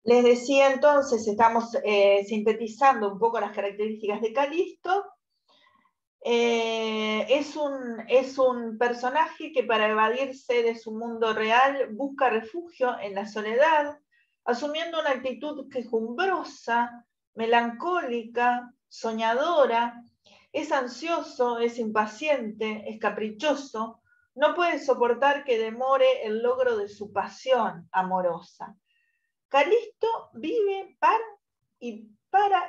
Les decía entonces, estamos sintetizando un poco las características de Calisto. Es un personaje que para evadirse de su mundo real busca refugio en la soledad, asumiendo una actitud quejumbrosa, melancólica, soñadora. Es ansioso, es impaciente, es caprichoso, no puede soportar que demore el logro de su pasión amorosa. Calisto vive para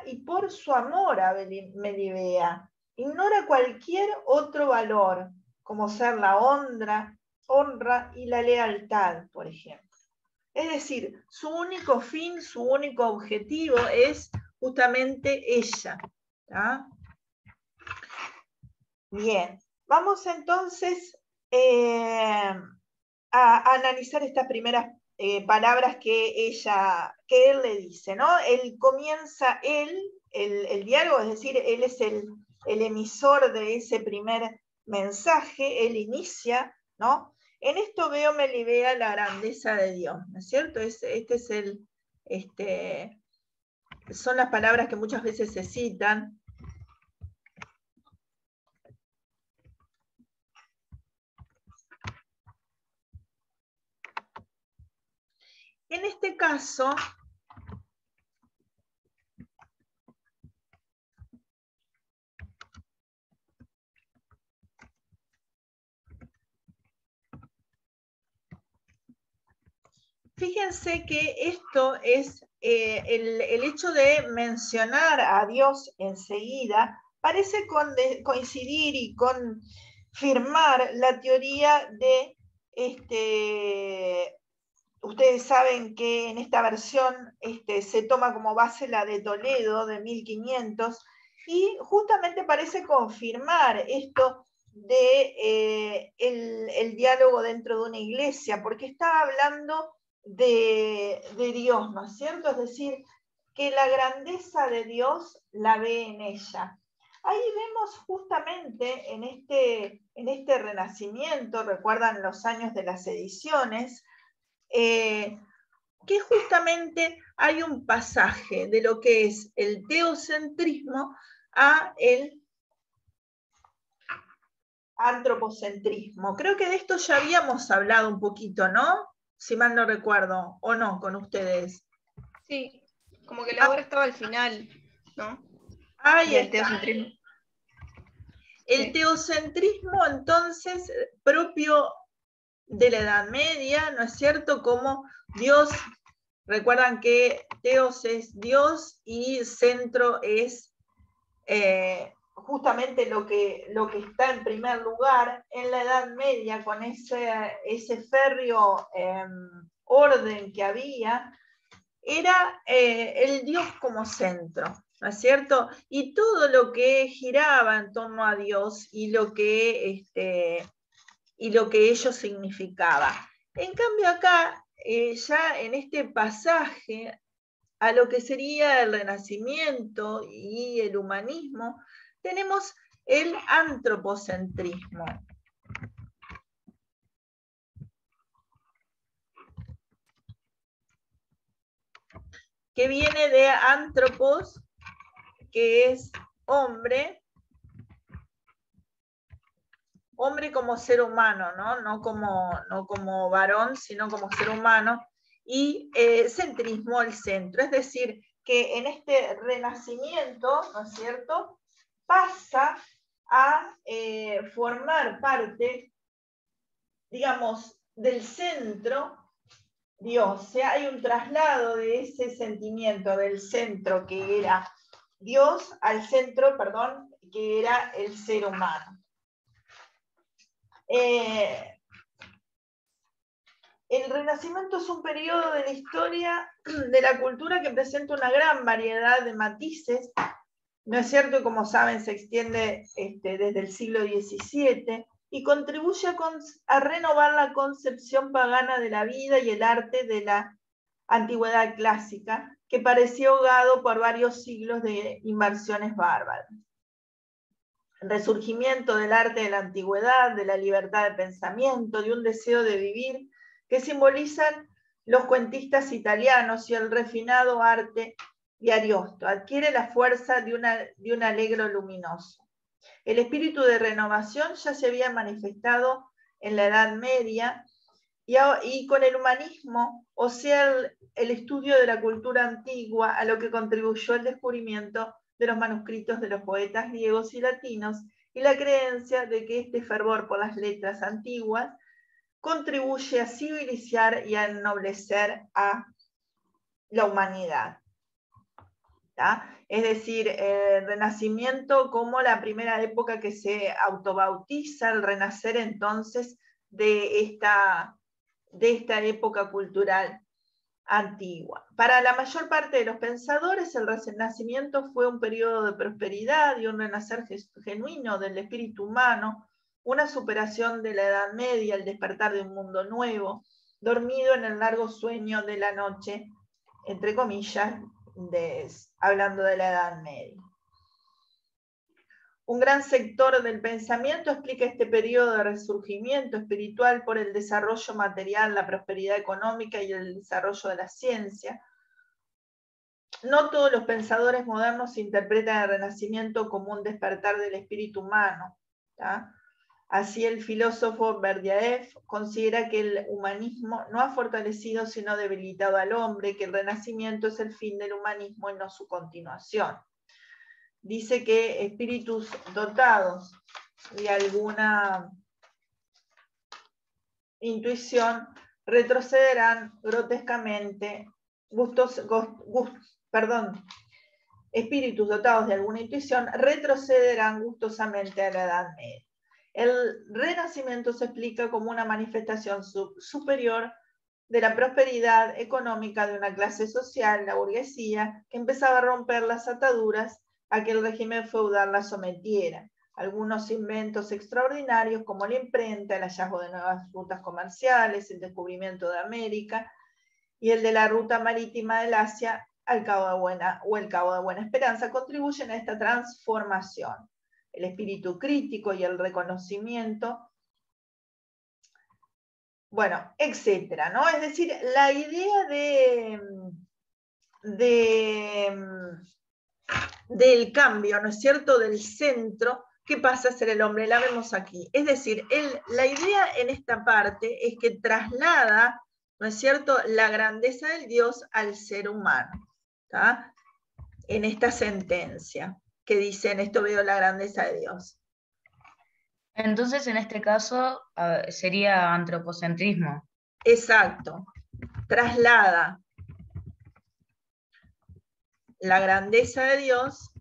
y por su amor a Melibea. Ignora cualquier otro valor, como ser la honra y la lealtad, por ejemplo. Es decir, su único fin, su único objetivo es justamente ella. ¿Tá? Bien, vamos entonces a analizar estas primeras palabras que él le dice, ¿no? Él comienza, el diálogo, es decir, él es el emisor de ese primer mensaje, él inicia, ¿no? En esto veo Melibea la grandeza de Dios, ¿no es cierto? Son las palabras que muchas veces se citan. En este caso, fíjense que esto es el hecho de mencionar a Dios enseguida, parece coincidir y confirmar la teoría de, ustedes saben que en esta versión se toma como base la de Toledo de 1500, y justamente parece confirmar esto de el diálogo dentro de una iglesia, porque está hablando de Dios, ¿no es cierto? Es decir, que la grandeza de Dios la ve en ella. Ahí vemos justamente en este renacimiento, recuerdan los años de las ediciones, que justamente hay un pasaje de lo que es el teocentrismo a el antropocentrismo. Creo que de esto ya habíamos hablado un poquito, ¿no? Si mal no recuerdo, o no, con ustedes. Sí, como que la obra estaba al final, ¿no? Ahí del está. teocentrismo. El teocentrismo, entonces, propio de la Edad Media, ¿no es cierto? Como Dios, recuerdan que Teos es Dios y centro es justamente lo que está en primer lugar en la Edad Media, con ese férreo orden que había, era el Dios como centro, ¿no es cierto? Y todo lo que giraba en torno a Dios y lo que ello significaba. En cambio acá, ya en este pasaje a lo que sería el Renacimiento y el humanismo, tenemos el antropocentrismo. Que viene de antropos, que es hombre como ser humano, ¿no? No como varón, sino como ser humano, y centrismo, el centro. Es decir, que en este renacimiento, ¿no es cierto?, pasa a formar parte, digamos, del centro Dios. O sea, hay un traslado de ese sentimiento del centro que era Dios al centro, perdón, que era el ser humano. El Renacimiento es un periodo de la historia de la cultura que presenta una gran variedad de matices, ¿no es cierto? Como saben, se extiende desde el siglo XVII y contribuye a renovar la concepción pagana de la vida y el arte de la antigüedad clásica, que parecía ahogado por varios siglos de invasiones bárbaras. El resurgimiento del arte de la antigüedad, de la libertad de pensamiento, de un deseo de vivir, que simbolizan los cuentistas italianos y el refinado arte de Ariosto. Adquiere la fuerza de un alegro luminoso. El espíritu de renovación ya se había manifestado en la Edad Media y con el humanismo, o sea, el estudio de la cultura antigua, a lo que contribuyó el descubrimiento de los manuscritos de los poetas griegos y latinos y la creencia de que este fervor por las letras antiguas contribuye a civilizar y a ennoblecer a la humanidad. ¿tá? Es decir, el Renacimiento como la primera época que se autobautiza, el renacer entonces de esta época cultural antigua. Para la mayor parte de los pensadores, el Renacimiento fue un periodo de prosperidad y un renacer genuino del espíritu humano, una superación de la Edad Media, el despertar de un mundo nuevo, dormido en el largo sueño de la noche, entre comillas, hablando de la Edad Media. Un gran sector del pensamiento explica este periodo de resurgimiento espiritual por el desarrollo material, la prosperidad económica y el desarrollo de la ciencia. No todos los pensadores modernos interpretan el Renacimiento como un despertar del espíritu humano. ¿tá? Así el filósofo Berdyaev considera que el humanismo no ha fortalecido sino debilitado al hombre, que el Renacimiento es el fin del humanismo y no su continuación. Dice que espíritus dotados de alguna intuición retrocederán grotescamente, espíritus dotados de alguna intuición retrocederán gustosamente a la Edad Media. El Renacimiento se explica como una manifestación superior de la prosperidad económica de una clase social, la burguesía, que empezaba a romper las ataduras a que el régimen feudal la sometiera. Algunos inventos extraordinarios como la imprenta, el hallazgo de nuevas rutas comerciales, el descubrimiento de América y el de la ruta marítima del Asia al Cabo de Buena Esperanza contribuyen a esta transformación. El espíritu crítico y el reconocimiento, bueno, etcétera, ¿no? Es decir, la idea del cambio, ¿no es cierto?, del centro, que pasa a ser el hombre, la vemos aquí. Es decir, la idea en esta parte es que traslada, ¿no es cierto?, la grandeza del Dios al ser humano, ¿tá? En esta sentencia que dice, en esto veo la grandeza de Dios. Entonces, en este caso, sería antropocentrismo. Exacto. Traslada la grandeza de Dios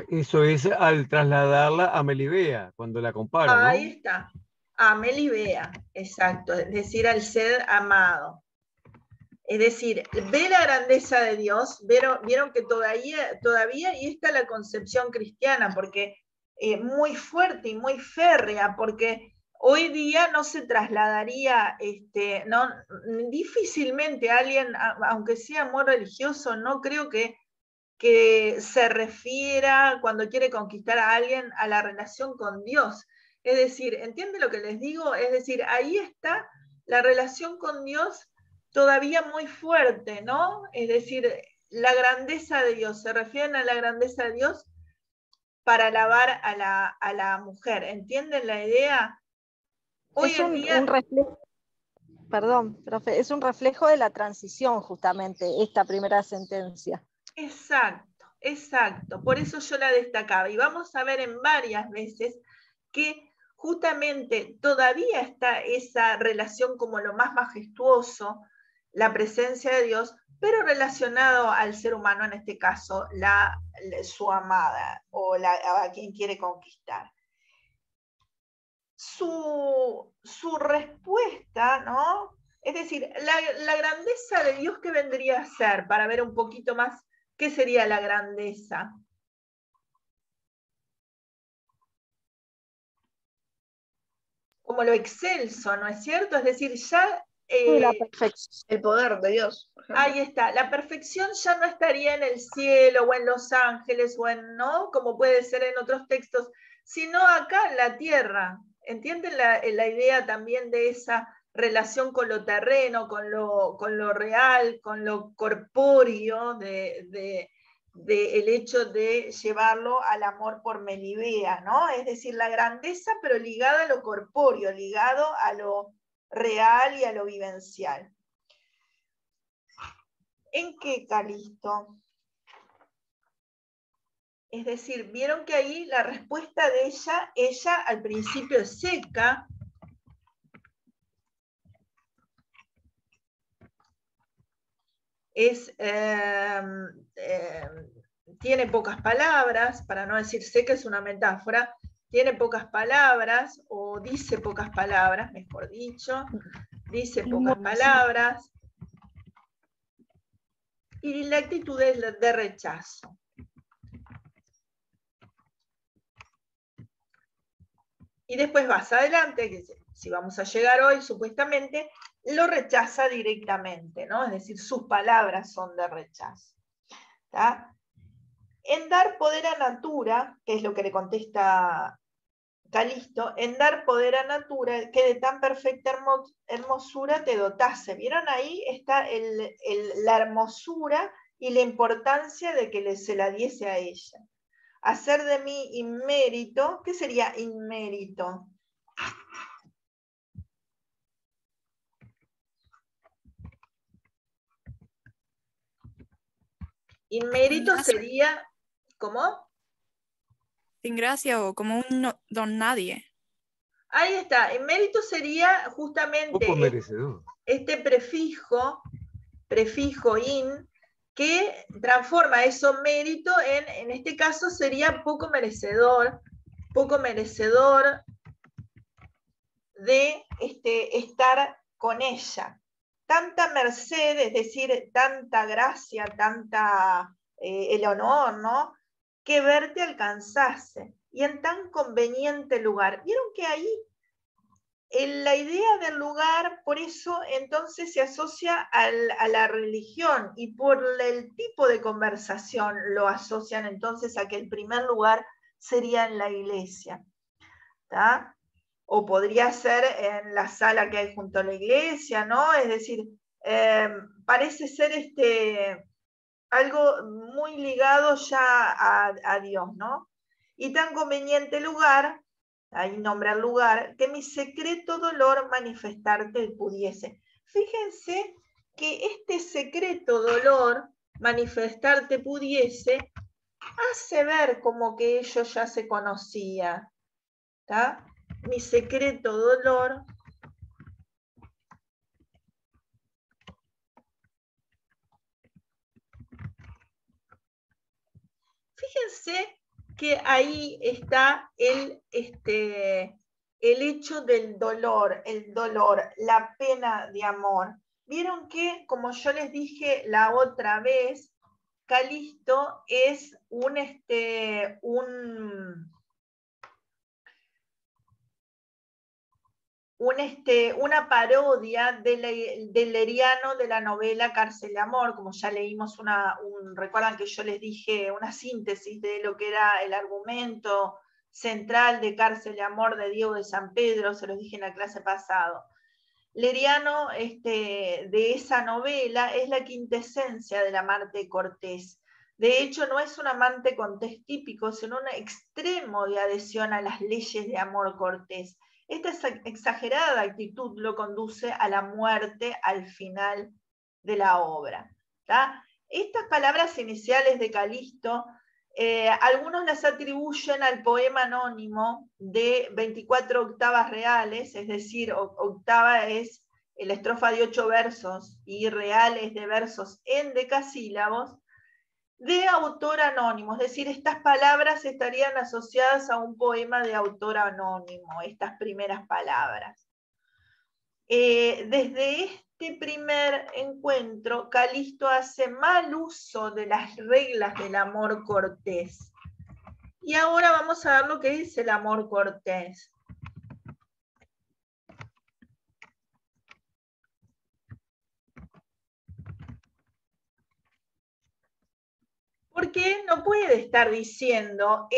Eso es al trasladarla a Melibea, cuando la compara, ¿no? Ahí está, a Melibea, exacto, es decir, al ser amado. Es decir, ve la grandeza de Dios, vieron que todavía ahí está la concepción cristiana, porque muy fuerte y muy férrea, porque hoy día no se trasladaría, difícilmente alguien, aunque sea muy religioso, no creo que se refiera cuando quiere conquistar a alguien a la relación con Dios. Es decir, ¿entiende lo que les digo? Es decir, ahí está la relación con Dios todavía muy fuerte, ¿no? Es decir, la grandeza de Dios, se refieren a la grandeza de Dios para alabar a la mujer. ¿Entienden la idea? Hoy es en día... un reflejo, perdón, profe, es un reflejo de la transición justamente, esta primera sentencia. Exacto, exacto. Por eso yo la destacaba. Y vamos a ver en varias veces que justamente todavía está esa relación como lo más majestuoso, la presencia de Dios, pero relacionado al ser humano, en este caso, su amada o a quien quiere conquistar. Su respuesta, ¿no? Es decir, la grandeza de Dios, ¿qué vendría a ser? Para ver un poquito más qué sería la grandeza. Como lo excelso, ¿no es cierto? Es decir, ya... la perfección. El poder de Dios. Ahí está, la perfección ya no estaría en el cielo o en los ángeles o en, ¿no? Como puede ser en otros textos, sino acá en la tierra. ¿Entienden la idea también de esa relación con lo terreno, con lo real, con lo corpóreo, del hecho de llevarlo al amor por Melibea, ¿no? Es decir, la grandeza, pero ligada a lo corpóreo, ligado a lo real y a lo vivencial. ¿En qué, Calisto? Es decir, vieron que ahí la respuesta de ella al principio es seca, tiene pocas palabras, para no decir seca es una metáfora, tiene pocas palabras, o dice pocas palabras, mejor dicho, dice pocas palabras, y la actitud es de rechazo. Y después vas adelante, que si vamos a llegar hoy, supuestamente, lo rechaza directamente, ¿no? Es decir, sus palabras son de rechazo. ¿Tá? En dar poder a natura, que es lo que le contesta Calisto, en dar poder a natura, que de tan perfecta hermosura te dotase. ¿Vieron? Ahí está la hermosura y la importancia de que se la diese a ella. Hacer de mí inmérito. ¿Qué sería inmérito? Inmérito sería, ¿cómo? Sin gracia o como un don nadie. Ahí está, inmérito sería justamente Poco merecedor. este prefijo in, que transforma eso mérito en este caso sería poco merecedor de estar con ella. Tanta merced, es decir, tanta gracia, tanta el honor, ¿no? Que verte alcanzase, y en tan conveniente lugar. ¿Vieron que ahí la idea del lugar, por eso entonces se asocia a la religión, y por el tipo de conversación lo asocian entonces a que el primer lugar sería en la iglesia, ¿tá? O podría ser en la sala que hay junto a la iglesia, ¿no? Es decir, parece ser algo muy ligado ya a Dios, ¿no? Y tan conveniente lugar, ahí nombra el lugar, que mi secreto dolor manifestarte pudiese. Fíjense que este secreto dolor manifestarte pudiese hace ver como que ellos ya se conocía, ¿tá? Mi secreto dolor fíjense que ahí está el hecho del dolor, la pena de amor. Vieron que, como yo les dije la otra vez, Calisto es una parodia del Leriano de la novela Cárcel de Amor, como ya leímos recuerdan que yo les dije una síntesis de lo que era el argumento central de Cárcel de Amor de Diego de San Pedro, se los dije en la clase pasada. Leriano, de esa novela, es la quintesencia del amante cortés. De hecho, no es un amante cortés típico, sino un extremo de adhesión a las leyes de amor cortés. Esta exagerada actitud lo conduce a la muerte al final de la obra. ¿Tá? Estas palabras iniciales de Calisto, algunos las atribuyen al poema anónimo de 24 octavas reales, es decir, octava es la estrofa de 8 versos y real es de versos en decasílabos, de autor anónimo, es decir, estas palabras estarían asociadas a un poema de autor anónimo, estas primeras palabras. Desde este primer encuentro, Calisto hace mal uso de las reglas del amor cortés. Y ahora vamos a ver lo que es el amor cortés. Porque no puede estar diciendo,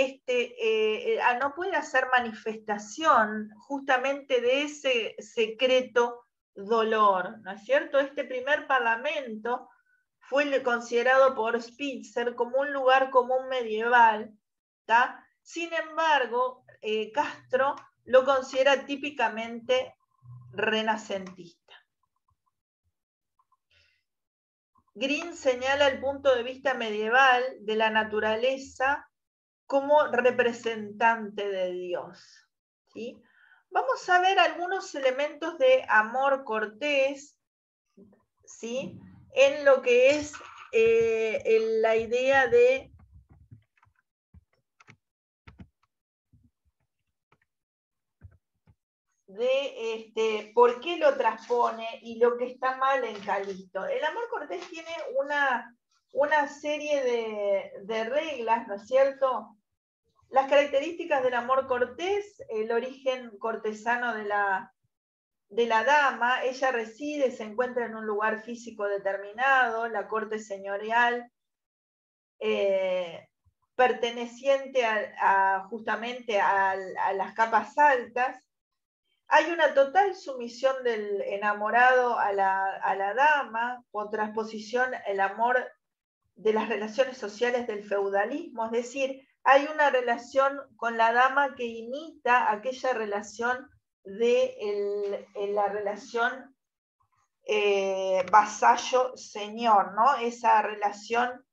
no puede hacer manifestación justamente de ese secreto dolor, ¿no es cierto? Este primer parlamento fue considerado por Spitzer como un lugar común medieval, ¿tá? Sin embargo, Castro lo considera típicamente renacentista. Green señala el punto de vista medieval de la naturaleza como representante de Dios, ¿sí? Vamos a ver algunos elementos de amor cortés, ¿sí? En lo que es la idea de por qué lo transpone y lo que está mal en Calixto. El amor cortés tiene una serie de reglas, ¿no es cierto? Las características del amor cortés, el origen cortesano de la dama, ella reside, se encuentra en un lugar físico determinado, la corte señorial, perteneciente justamente a las capas altas. Hay una total sumisión del enamorado a la dama, por transposición el amor de las relaciones sociales del feudalismo, es decir, hay una relación con la dama que imita aquella relación de la relación vasallo-señor, ¿no? Esa relación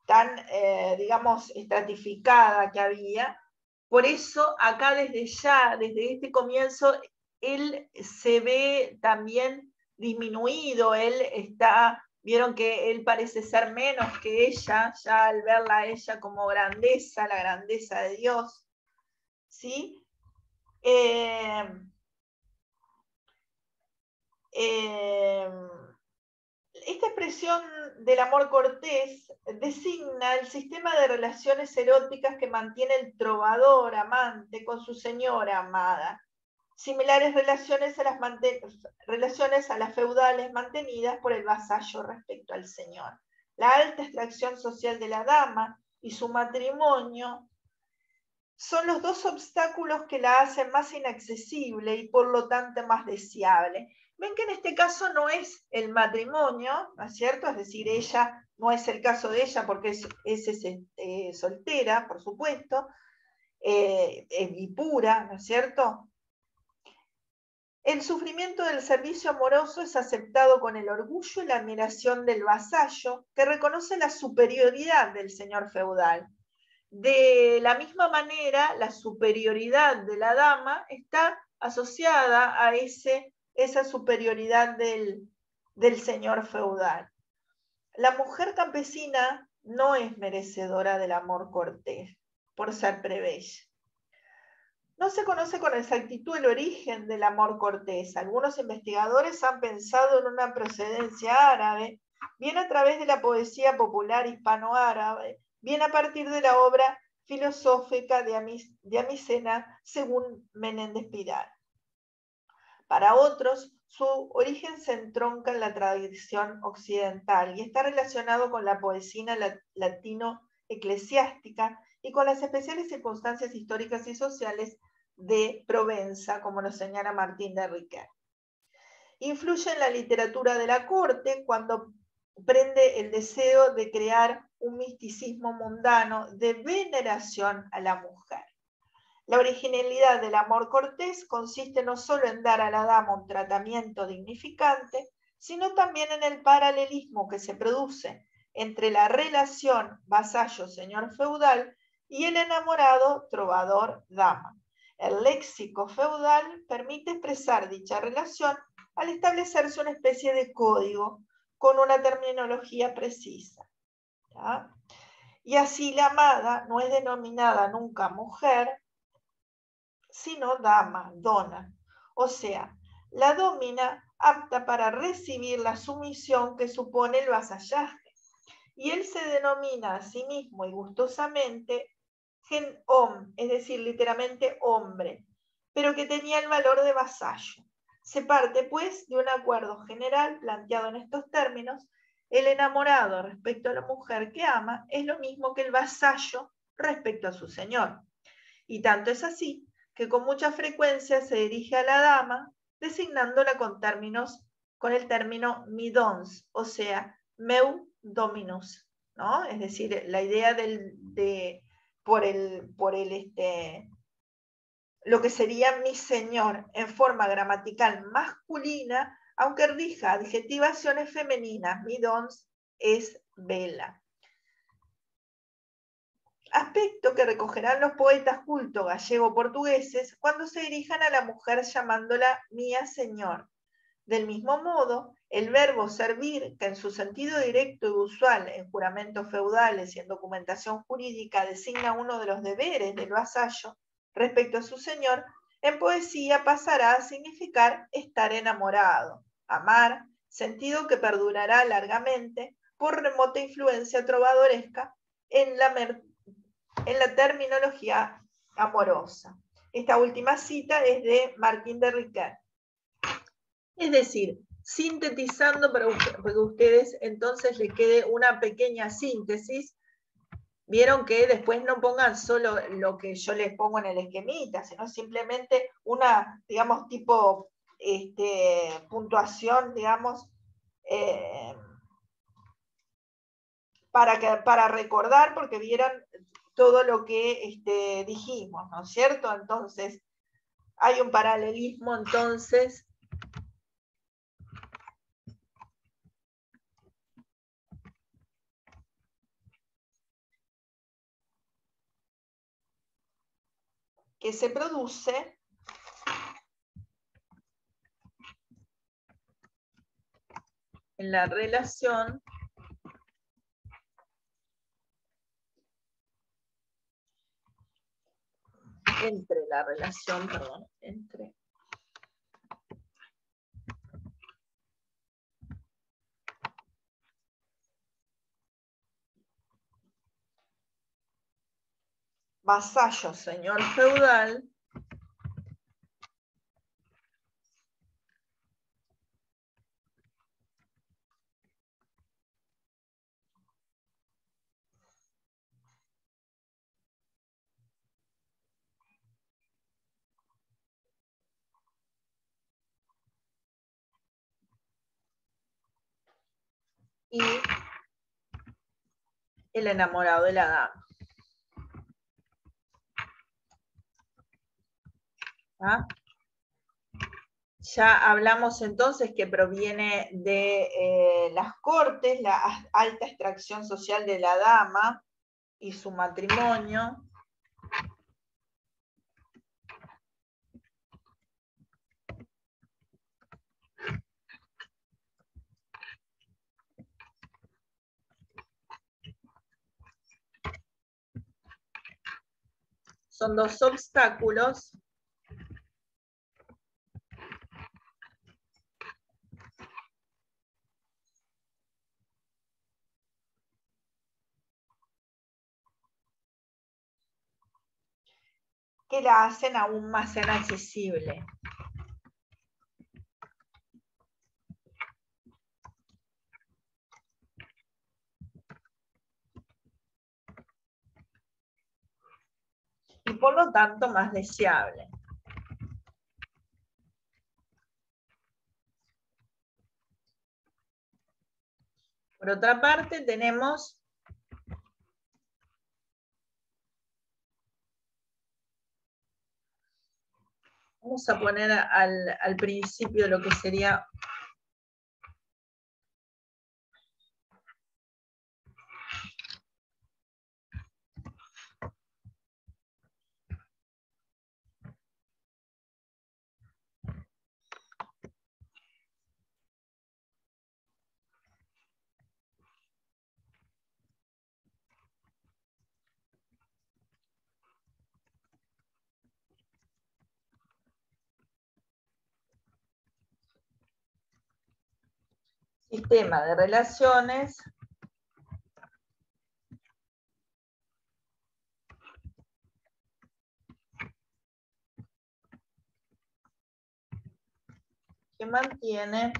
tan, digamos, estratificada que había. Por eso, acá desde este comienzo, él se ve también disminuido, vieron que él parece ser menos que ella, ya al verla a ella como grandeza, la grandeza de Dios, ¿sí? Esta expresión del amor cortés designa el sistema de relaciones eróticas que mantiene el trovador amante con su señora amada, similares relaciones a las feudales mantenidas por el vasallo respecto al señor. La alta extracción social de la dama y su matrimonio son los dos obstáculos que la hacen más inaccesible y por lo tanto más deseable. Ven que en este caso no es el matrimonio, ¿no es cierto? Es decir, ella, no es el caso de ella porque es soltera, por supuesto, y pura, ¿no es cierto? El sufrimiento del servicio amoroso es aceptado con el orgullo y la admiración del vasallo, que reconoce la superioridad del señor feudal. De la misma manera, la superioridad de la dama está asociada a esa superioridad del señor feudal. La mujer campesina no es merecedora del amor cortés, por ser plebeya. No se conoce con exactitud el origen del amor cortés. Algunos investigadores han pensado en una procedencia árabe, bien a través de la poesía popular hispano-árabe, bien a partir de la obra filosófica de Avicena, según Menéndez Pidal. Para otros, su origen se entronca en la tradición occidental y está relacionado con la poesía latino-eclesiástica y con las especiales circunstancias históricas y sociales de Provenza, como nos señala Martín de Riquet. Influye en la literatura de la corte cuando prende el deseo de crear un misticismo mundano de veneración a la mujer. La originalidad del amor cortés consiste no solo en dar a la dama un tratamiento dignificante, sino también en el paralelismo que se produce entre la relación vasallo-señor feudal y el enamorado trovador-dama. El léxico feudal permite expresar dicha relación al establecerse una especie de código con una terminología precisa. ¿Ya? Y así la amada no es denominada nunca mujer, sino dama, dona, o sea, la domina apta para recibir la sumisión que supone el vasallaje. Y él se denomina a sí mismo y gustosamente gen hom, es decir, literalmente hombre, pero que tenía el valor de vasallo. Se parte, pues, de un acuerdo general planteado en estos términos, El enamorado respecto a la mujer que ama es lo mismo que el vasallo respecto a su señor. Y tanto es así que con mucha frecuencia se dirige a la dama designándola con el término mi dons, o sea, meu dominus, ¿no? Es decir, la idea lo que sería mi señor en forma gramatical masculina, aunque rija adjetivaciones femeninas. Mi dons es vela. Aspecto que recogerán los poetas cultos gallego-portugueses cuando se dirijan a la mujer llamándola mía señor. Del mismo modo, el verbo servir, que en su sentido directo y usual en juramentos feudales y en documentación jurídica designa uno de los deberes del vasallo respecto a su señor, en poesía pasará a significar estar enamorado, amar, sentido que perdurará largamente por remota influencia trovadoresca en la terminología amorosa. Esta última cita es de Martín de Riquet. Es decir, sintetizando para que ustedes entonces les quede una pequeña síntesis, vieron que después no pongan solo lo que yo les pongo en el esquemita, sino simplemente una, digamos, tipo puntuación, digamos, para recordar, porque vieron todo lo que dijimos, ¿no es cierto? Entonces, hay un paralelismo, entonces, que se produce en la relación entre vasallo, señor feudal, y el enamorado de la dama. ¿Ah? Ya hablamos entonces que proviene de las cortes, la alta extracción social de la dama y su matrimonio. Son dos obstáculos que la hacen aún más inaccesible. Y por lo tanto más deseable. Por otra parte tenemos vamos a poner al principio lo que sería sistema de relaciones que mantiene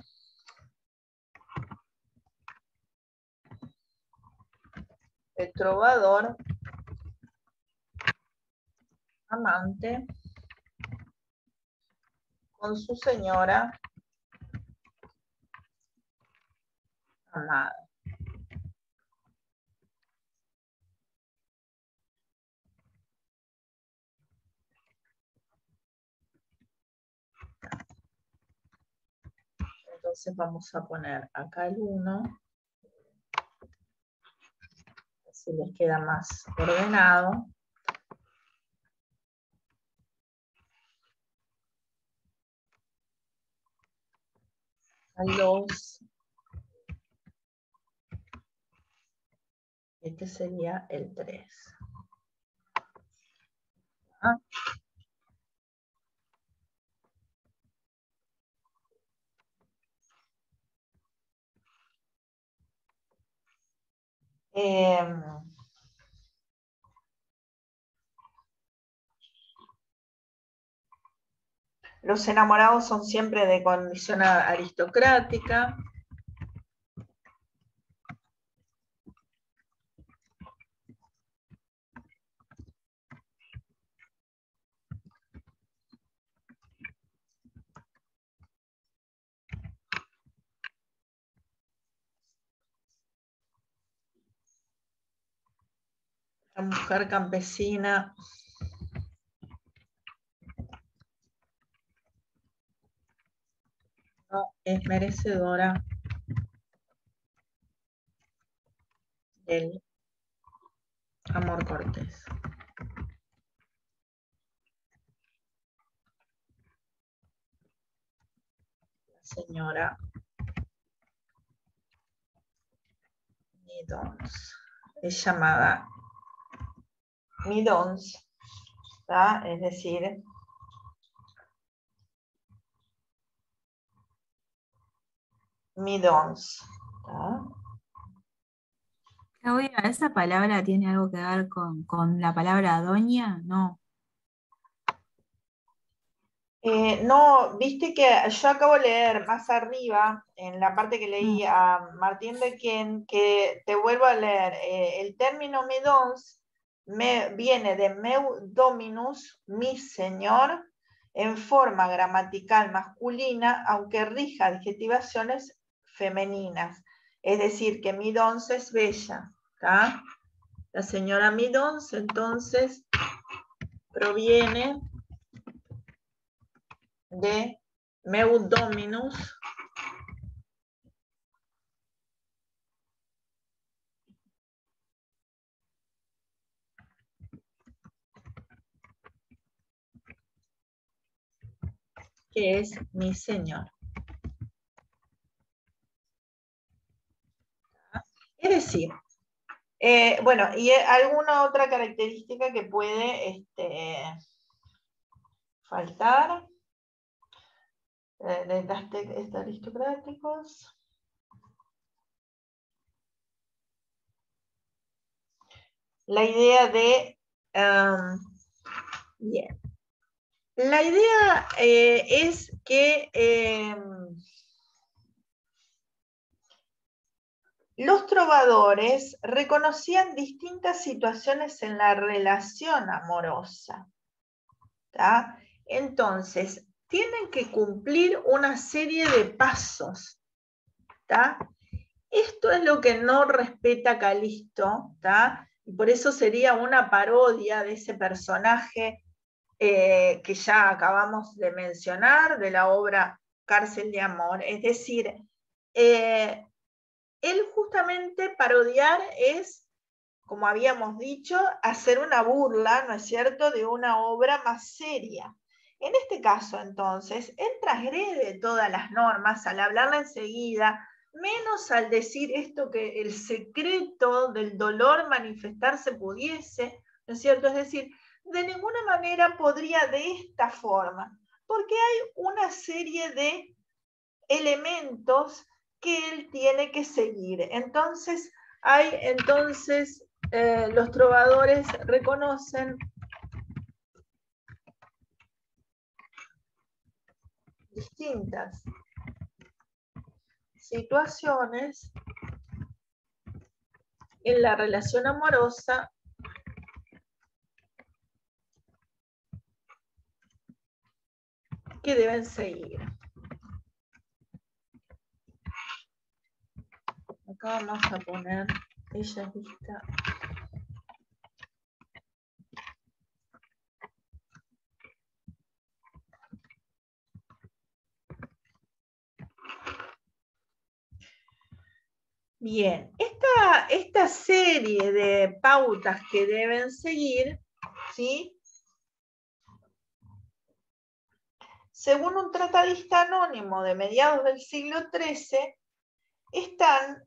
trovador amante con su señora amada. Entonces vamos a poner acá el 1. Así les queda más ordenado. Al 2. Este sería el 3. ¿Ah? Los enamorados son siempre de condición aristocrática. La mujer campesina no es merecedora del amor cortés. La señora Midons es llamada Midons, ¿tá? Es decir, Midons, ¿tá? Claudia, ¿esa palabra tiene algo que ver con la palabra doña? No. No, viste que yo acabo de leer más arriba, en la parte que leí a Martín Bequén, que te vuelvo a leer, el término Midons viene de meu dominus, mi señor, en forma gramatical masculina, aunque rija adjetivaciones femeninas. Es decir, que Midons es bella, ¿tá? La señora Midons, entonces, proviene de meu dominus, que es mi señor. Es decir, bueno, y alguna otra característica que puede faltar de los aristocráticos. La idea de... bien. La idea es que los trovadores reconocían distintas situaciones en la relación amorosa, ¿tá? Entonces, tienen que cumplir una serie de pasos, ¿tá? Esto es lo que no respeta Calisto, ¿tá? Y por eso sería una parodia de ese personaje que ya acabamos de mencionar, de la obra Cárcel de Amor. Es decir, él justamente parodiar es, como habíamos dicho, hacer una burla, ¿no es cierto?, de una obra más seria. En este caso, entonces, él transgrede todas las normas al hablarla enseguida, menos al decir esto que el secreto del dolor manifestarse pudiese, ¿no es cierto? Es decir, de ninguna manera podría de esta forma, porque hay una serie de elementos que él tiene que seguir. Entonces, los trovadores reconocen distintas situaciones en la relación amorosa que deben seguir. Acá vamos a poner, ella es lista. Bien, esta serie de pautas que deben seguir, ¿sí? Según un tratadista anónimo de mediados del siglo XIII, están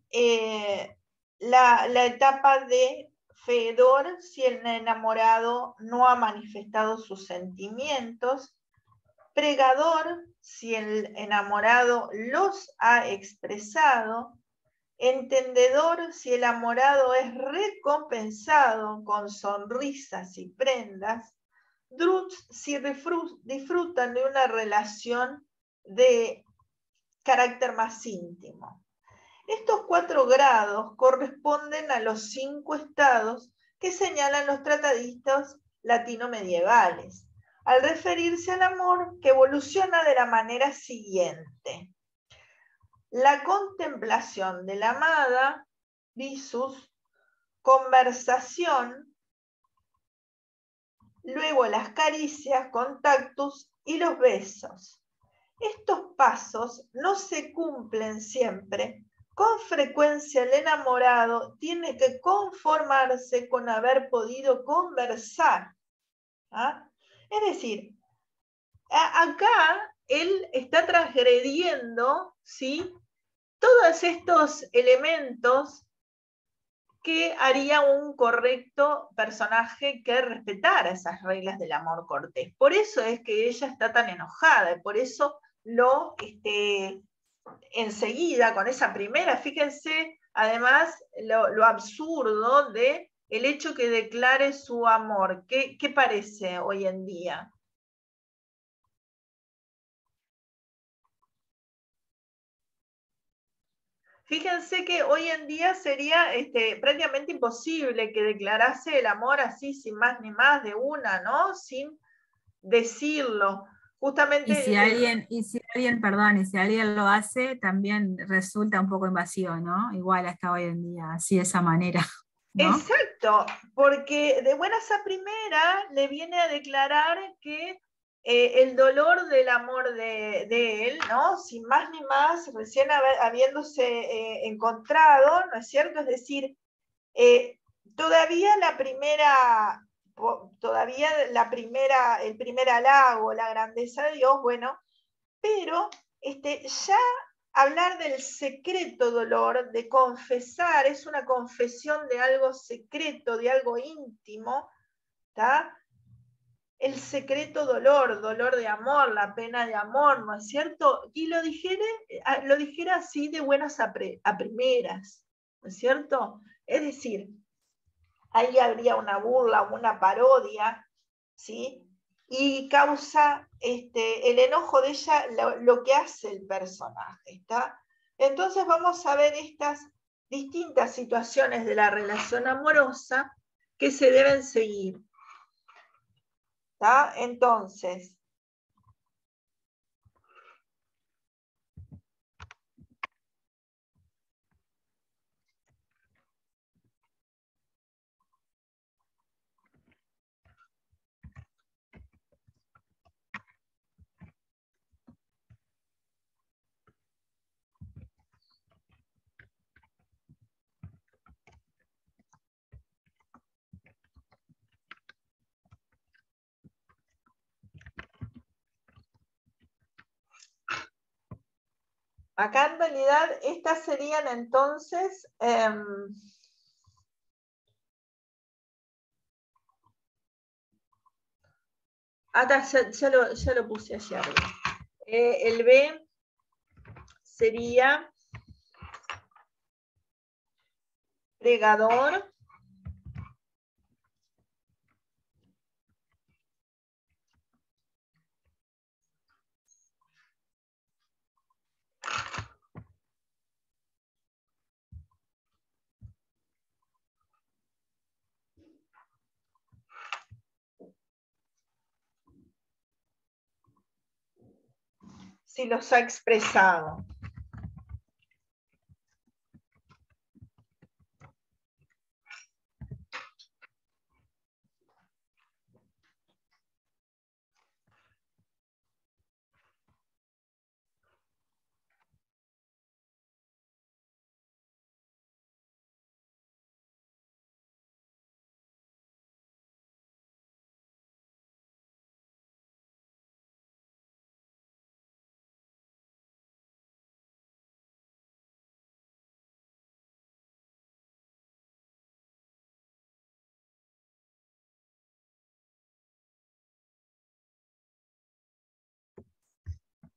la etapa de feedor, si el enamorado no ha manifestado sus sentimientos; pregador, si el enamorado los ha expresado; entendedor, si el enamorado es recompensado con sonrisas y prendas; druts, si disfrutan de una relación de carácter más íntimo. Estos 4 grados corresponden a los 5 estados que señalan los tratadistas latino-medievales, al referirse al amor, que evoluciona de la manera siguiente: la contemplación de la amada, visus, conversación, luego las caricias, contactos y los besos. Estos pasos no se cumplen siempre. Con frecuencia el enamorado tiene que conformarse con haber podido conversar. ¿Ah? Es decir, acá él está transgrediendo, ¿sí?, todos estos elementos que haría un correcto personaje que respetara esas reglas del amor cortés. Por eso es que ella está tan enojada, y por eso enseguida, con esa primera, fíjense, además, lo absurdo de el hecho que declare su amor. ¿Qué parece hoy en día? Fíjense que hoy en día sería prácticamente imposible que declarase el amor así, sin más ni más, de una, ¿no? Sin decirlo. Justamente. Y si alguien, perdón, y si alguien lo hace, también resulta un poco invasivo, ¿no? Igual hasta hoy en día, así de esa manera, ¿no? Exacto, porque de buenas a primera le viene a declarar que el dolor del amor de él, ¿no?, sin más ni más, recién habiéndose encontrado, ¿no es cierto? Es decir, todavía el primer halago, la grandeza de Dios, bueno, pero ya hablar del secreto dolor, de confesar, es una confesión de algo secreto, de algo íntimo, ¿está? El secreto dolor, dolor de amor, la pena de amor, ¿no es cierto? Y lo dijera así de buenas a primeras, ¿no es cierto? Es decir, ahí habría una burla, una parodia, ¿sí? Y causa el enojo de ella lo que hace el personaje, ¿está? Entonces vamos a ver estas distintas situaciones de la relación amorosa que se deben seguir, ¿está? Entonces, acá en realidad estas serían entonces ya lo puse allá arriba. El B sería pregador, si los ha expresado.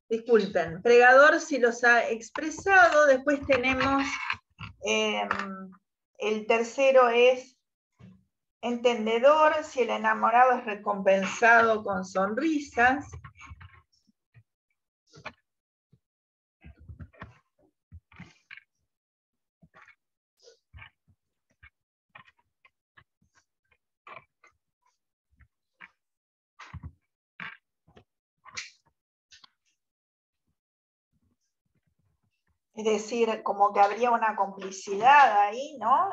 Disculpen, pregador si los ha expresado. Después tenemos, el tercero es entendedor, si el enamorado es recompensado con sonrisas. Es decir, como que habría una complicidad ahí, ¿no?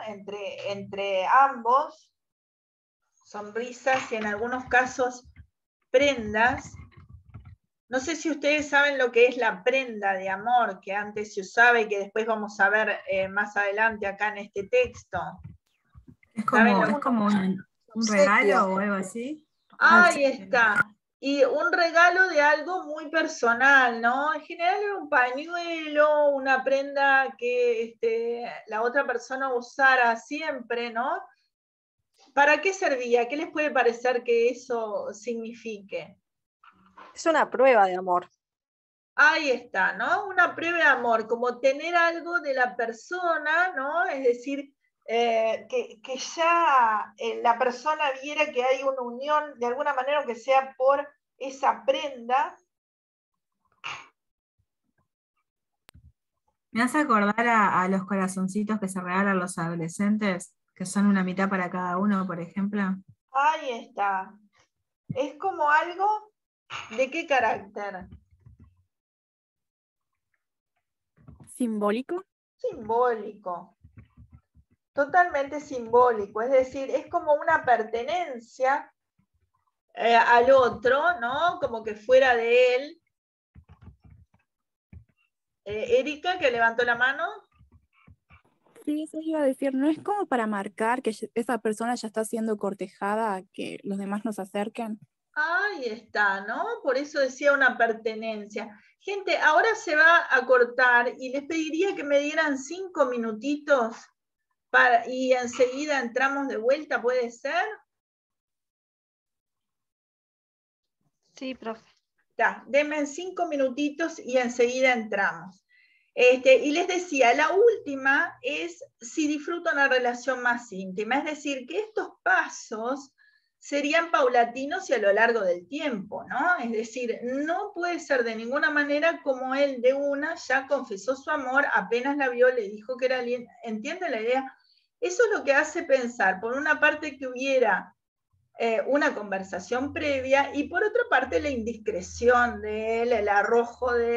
Entre ambos, sonrisas y en algunos casos prendas. No sé si ustedes saben lo que es la prenda de amor, que antes se usaba y que después vamos a ver más adelante acá en este texto. Es como un regalo o algo así. Ahí está. Y un regalo de algo muy personal, ¿no? En general era un pañuelo, una prenda que la otra persona usara siempre, ¿no? ¿Para qué servía? ¿Qué les puede parecer que eso signifique? Es una prueba de amor. Ahí está, ¿no? Una prueba de amor, como tener algo de la persona, ¿no? Es decir, que ya la persona viera que hay una unión, de alguna manera, aunque sea por esa prenda. Me hace acordar a los corazoncitos que se regalan los adolescentes, que son una mitad para cada uno, por ejemplo. Ahí está. Es como algo, ¿de qué carácter? ¿Simbólico? Simbólico. Totalmente simbólico, es decir, es como una pertenencia al otro, ¿no? Como que fuera de él. Erika, que levantó la mano. Sí, eso iba a decir, no es como para marcar que esa persona ya está siendo cortejada, que los demás nos acerquen. Ahí está, ¿no? Por eso decía una pertenencia. Gente, ahora se va a cortar y les pediría que me dieran 5 minutitos y enseguida entramos de vuelta, ¿puede ser? Sí, profe. Ya, denme 5 minutitos y enseguida entramos. Y les decía, la última es si disfruto una relación más íntima, es decir, que estos pasos serían paulatinos y a lo largo del tiempo, ¿no? Es decir, no puede ser de ninguna manera como él de una ya confesó su amor, apenas la vio, le dijo que era alguien, ¿entienden la idea? Eso es lo que hace pensar, por una parte, que hubiera una conversación previa y por otra parte la indiscreción de él, el arrojo de él,